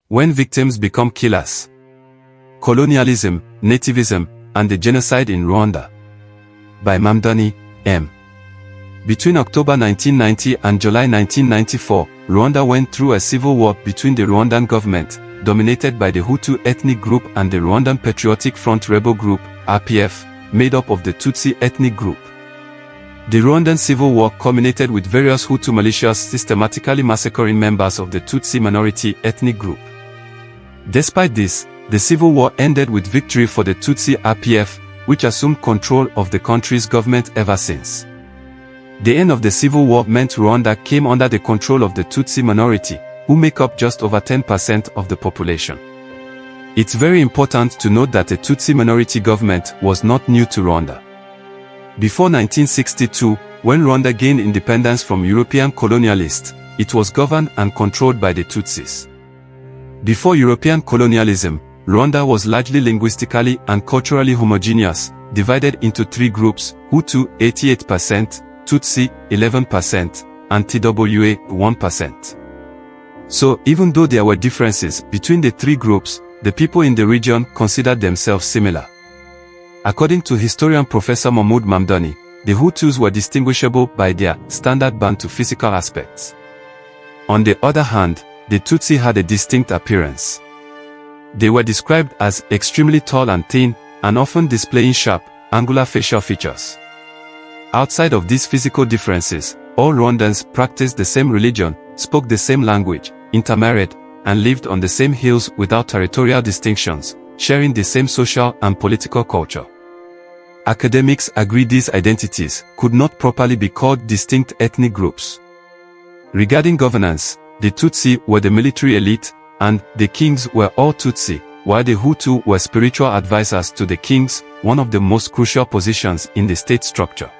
When victims become killers. Colonialism, Nativism, and the Genocide in Rwanda. By Mamdani, M. Between October 1990 and July 1994, Rwanda went through a civil war between the Rwandan government, dominated by the Hutu ethnic group, and the Rwandan Patriotic Front rebel group, RPF, made up of the Tutsi ethnic group. The Rwandan Civil War culminated with various Hutu militias systematically massacring members of the Tutsi minority ethnic group. Despite this, the civil war ended with victory for the Tutsi RPF, which assumed control of the country's government ever since. The end of the civil war meant Rwanda came under the control of the Tutsi minority, who make up just over 10% of the population. It's very important to note that the Tutsi minority government was not new to Rwanda. Before 1962, when Rwanda gained independence from European colonialists, it was governed and controlled by the Tutsis. Before European colonialism, Rwanda was largely linguistically and culturally homogeneous, divided into three groups: Hutu 88%, Tutsi 11%, and TWA 1%. So, even though there were differences between the three groups, the people in the region considered themselves similar. According to historian Professor Mahmoud Mamdani, the Hutus were distinguishable by their standard Bantu physical aspects. On the other hand, the Tutsi had a distinct appearance. They were described as extremely tall and thin, and often displaying sharp, angular facial features. Outside of these physical differences, all Rwandans practiced the same religion, spoke the same language, intermarried, and lived on the same hills without territorial distinctions, sharing the same social and political culture. Academics agree these identities could not properly be called distinct ethnic groups. Regarding governance, the Tutsi were the military elite, and the kings were all Tutsi, while the Hutu were spiritual advisors to the kings, one of the most crucial positions in the state structure.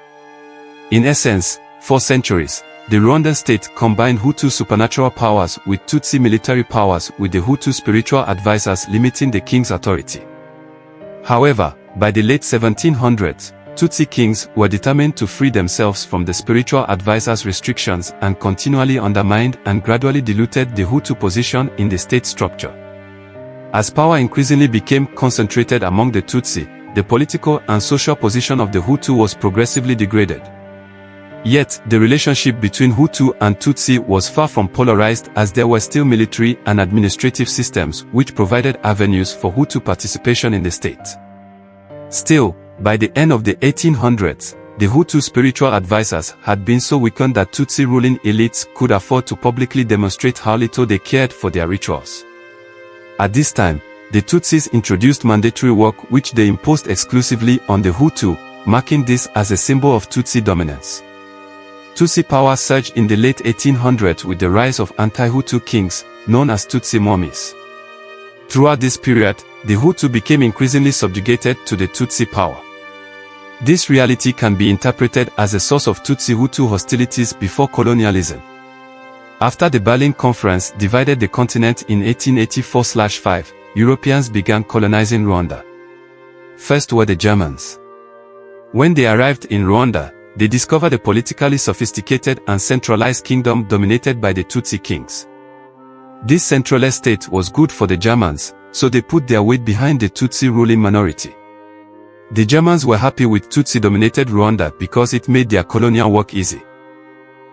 In essence, for centuries, the Rwandan state combined Hutu supernatural powers with Tutsi military powers, with the Hutu spiritual advisors limiting the king's authority. However, by the late 1700s, Tutsi kings were determined to free themselves from the spiritual advisors' restrictions and continually undermined and gradually diluted the Hutu position in the state structure. As power increasingly became concentrated among the Tutsi, the political and social position of the Hutu was progressively degraded. Yet, the relationship between Hutu and Tutsi was far from polarized, as there were still military and administrative systems which provided avenues for Hutu participation in the state. Still, by the end of the 1800s, the Hutu spiritual advisors had been so weakened that Tutsi ruling elites could afford to publicly demonstrate how little they cared for their rituals. At this time, the Tutsis introduced mandatory work which they imposed exclusively on the Hutu, marking this as a symbol of Tutsi dominance. Tutsi power surged in the late 1800s with the rise of anti-Hutu kings, known as Tutsi mummies. Throughout this period, the Hutu became increasingly subjugated to the Tutsi power. This reality can be interpreted as a source of Tutsi-Hutu hostilities before colonialism. After the Berlin Conference divided the continent in 1884/5, Europeans began colonizing Rwanda. First were the Germans. When they arrived in Rwanda, they discovered a politically sophisticated and centralized kingdom dominated by the Tutsi kings. This centralized state was good for the Germans, so they put their weight behind the Tutsi ruling minority. The Germans were happy with Tutsi-dominated Rwanda because it made their colonial work easy.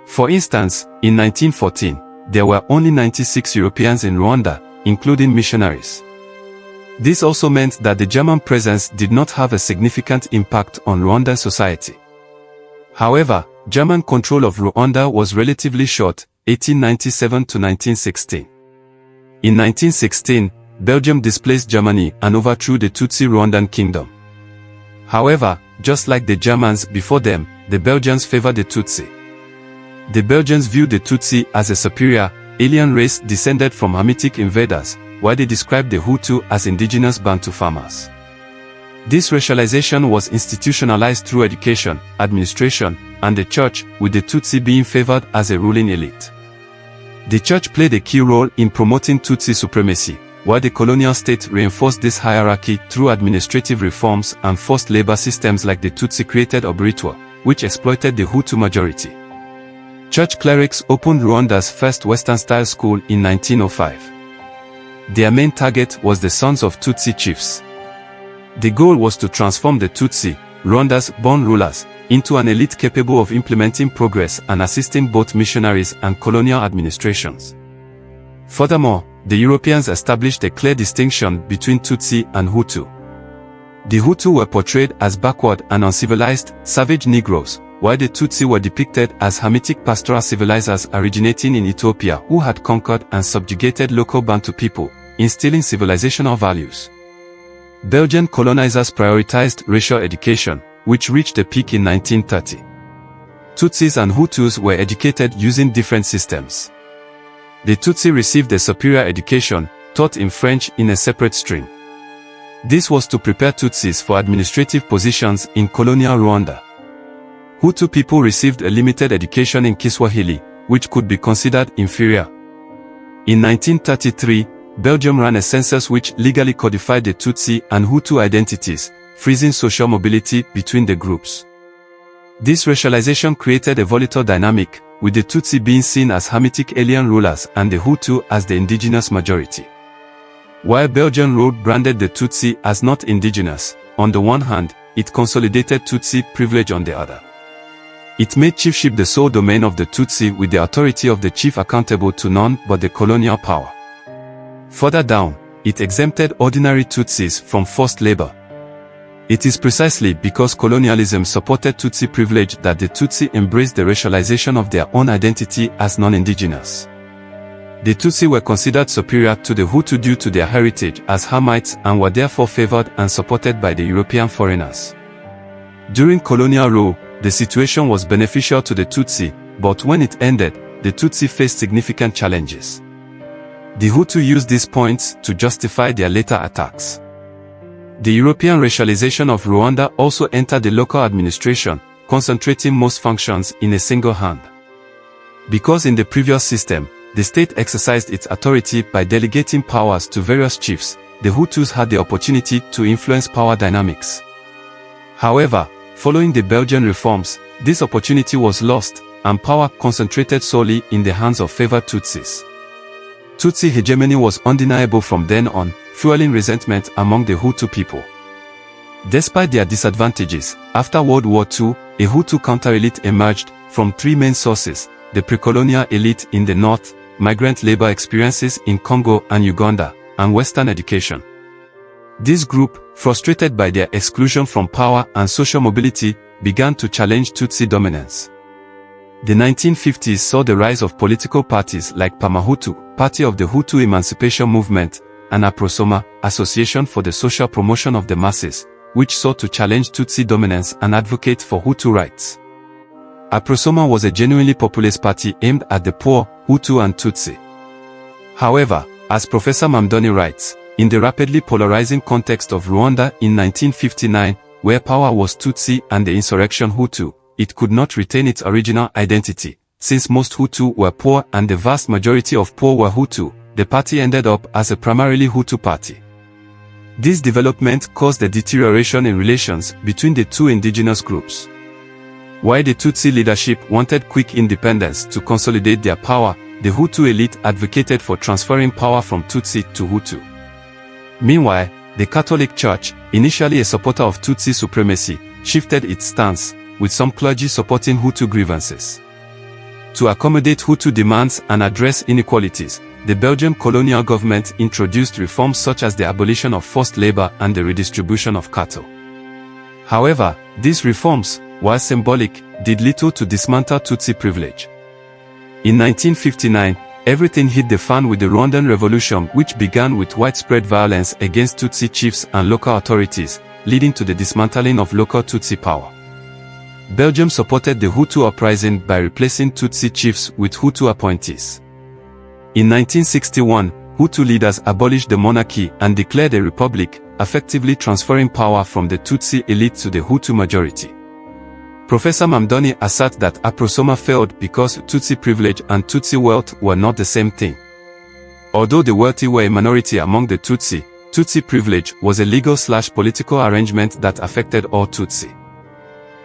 For instance, in 1914, there were only 96 Europeans in Rwanda, including missionaries. This also meant that the German presence did not have a significant impact on Rwandan society. However, German control of Rwanda was relatively short, 1897 to 1916. In 1916, Belgium displaced Germany and overthrew the Tutsi Rwandan kingdom. However, just like the Germans before them, the Belgians favored the Tutsi. The Belgians viewed the Tutsi as a superior, alien race descended from Hamitic invaders, while they described the Hutu as indigenous Bantu farmers. This racialization was institutionalized through education, administration, and the church, with the Tutsi being favored as a ruling elite. The church played a key role in promoting Tutsi supremacy, while the colonial state reinforced this hierarchy through administrative reforms and forced labor systems like the Tutsi-created Obritoire, which exploited the Hutu majority. Church clerics opened Rwanda's first Western-style school in 1905. Their main target was the sons of Tutsi chiefs. The goal was to transform the Tutsi, Rwanda's born rulers, into an elite capable of implementing progress and assisting both missionaries and colonial administrations. Furthermore, the Europeans established a clear distinction between Tutsi and Hutu. The Hutu were portrayed as backward and uncivilized, savage Negroes, while the Tutsi were depicted as Hamitic pastoral civilizers originating in Ethiopia who had conquered and subjugated local Bantu people, instilling civilizational values. Belgian colonizers prioritized racial education, which reached a peak in 1930. Tutsis and Hutus were educated using different systems. The Tutsi received a superior education, taught in French in a separate stream. This was to prepare Tutsis for administrative positions in colonial Rwanda. Hutu people received a limited education in Kiswahili, which could be considered inferior. In 1933, Belgium ran a census which legally codified the Tutsi and Hutu identities, freezing social mobility between the groups. This racialization created a volatile dynamic, with the Tutsi being seen as Hamitic alien rulers and the Hutu as the indigenous majority. While Belgian rule branded the Tutsi as not indigenous, on the one hand, it consolidated Tutsi privilege on the other. It made chiefship the sole domain of the Tutsi with the authority of the chief accountable to none but the colonial power. Further down, it exempted ordinary Tutsis from forced labor. It is precisely because colonialism supported Tutsi privilege that the Tutsi embraced the racialization of their own identity as non-indigenous. The Tutsi were considered superior to the Hutu due to their heritage as Hamites and were therefore favored and supported by the European foreigners. During colonial rule, the situation was beneficial to the Tutsi, but when it ended, the Tutsi faced significant challenges. The Hutu used these points to justify their later attacks. The European racialization of Rwanda also entered the local administration, concentrating most functions in a single hand. Because in the previous system, the state exercised its authority by delegating powers to various chiefs, the Hutus had the opportunity to influence power dynamics. However, following the Belgian reforms, this opportunity was lost, and power concentrated solely in the hands of favored Tutsis. Tutsi hegemony was undeniable from then on, fueling resentment among the Hutu people. Despite their disadvantages, after World War II, a Hutu counter-elite emerged from three main sources: the pre-colonial elite in the north, migrant labor experiences in Congo and Uganda, and Western education. This group, frustrated by their exclusion from power and social mobility, began to challenge Tutsi dominance. The 1950s saw the rise of political parties like Pamahutu, Party of the Hutu Emancipation Movement, and Aprosoma, Association for the Social Promotion of the Masses, which sought to challenge Tutsi dominance and advocate for Hutu rights. Aprosoma was a genuinely populist party aimed at the poor, Hutu and Tutsi. However, as Professor Mamdani writes, in the rapidly polarizing context of Rwanda in 1959, where power was Tutsi and the insurrection Hutu, it could not retain its original identity. Since most Hutu were poor and the vast majority of poor were Hutu, the party ended up as a primarily Hutu party. This development caused a deterioration in relations between the two indigenous groups. While the Tutsi leadership wanted quick independence to consolidate their power, the Hutu elite advocated for transferring power from Tutsi to Hutu. Meanwhile, the Catholic Church, initially a supporter of Tutsi supremacy, shifted its stance, with some clergy supporting Hutu grievances. To accommodate Hutu demands and address inequalities, the Belgian colonial government introduced reforms such as the abolition of forced labor and the redistribution of cattle. However, these reforms, while symbolic, did little to dismantle Tutsi privilege. In 1959, everything hit the fan with the Rwandan Revolution, which began with widespread violence against Tutsi chiefs and local authorities, leading to the dismantling of local Tutsi power. Belgium supported the Hutu uprising by replacing Tutsi chiefs with Hutu appointees. In 1961, Hutu leaders abolished the monarchy and declared a republic, effectively transferring power from the Tutsi elite to the Hutu majority. Professor Mamdani asserts that Aprosoma failed because Tutsi privilege and Tutsi wealth were not the same thing. Although the wealthy were a minority among the Tutsi, Tutsi privilege was a legal/political arrangement that affected all Tutsi.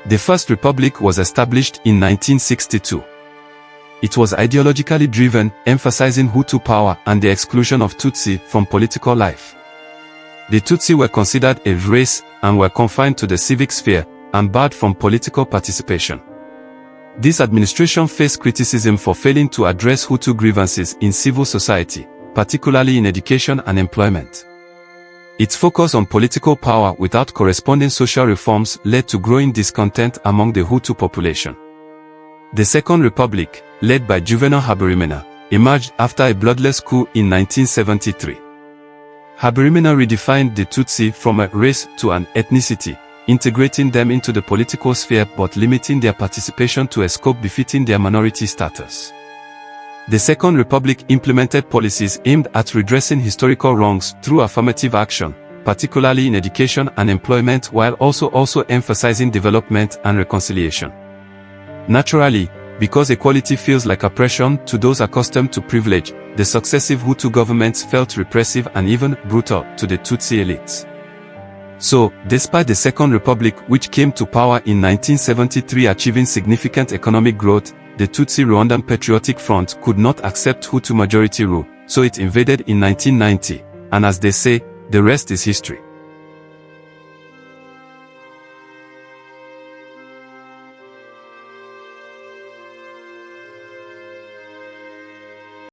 The First Republic was established in 1962. It was ideologically driven, emphasizing Hutu power and the exclusion of Tutsi from political life. The Tutsi were considered a race and were confined to the civic sphere and barred from political participation. This administration faced criticism for failing to address Hutu grievances in civil society, particularly in education and employment. Its focus on political power without corresponding social reforms led to growing discontent among the Hutu population. The Second Republic, led by Juvenal Habyarimana, emerged after a bloodless coup in 1973. Habyarimana redefined the Tutsi from a race to an ethnicity, integrating them into the political sphere but limiting their participation to a scope befitting their minority status. The Second Republic implemented policies aimed at redressing historical wrongs through affirmative action, particularly in education and employment, while also emphasizing development and reconciliation. Naturally, because equality feels like oppression to those accustomed to privilege, the successive Hutu governments felt repressive and even brutal to the Tutsi elites. So, despite the Second Republic, which came to power in 1973 achieving significant economic growth, the Tutsi Rwandan Patriotic Front could not accept Hutu majority rule, so it invaded in 1990, and as they say, the rest is history.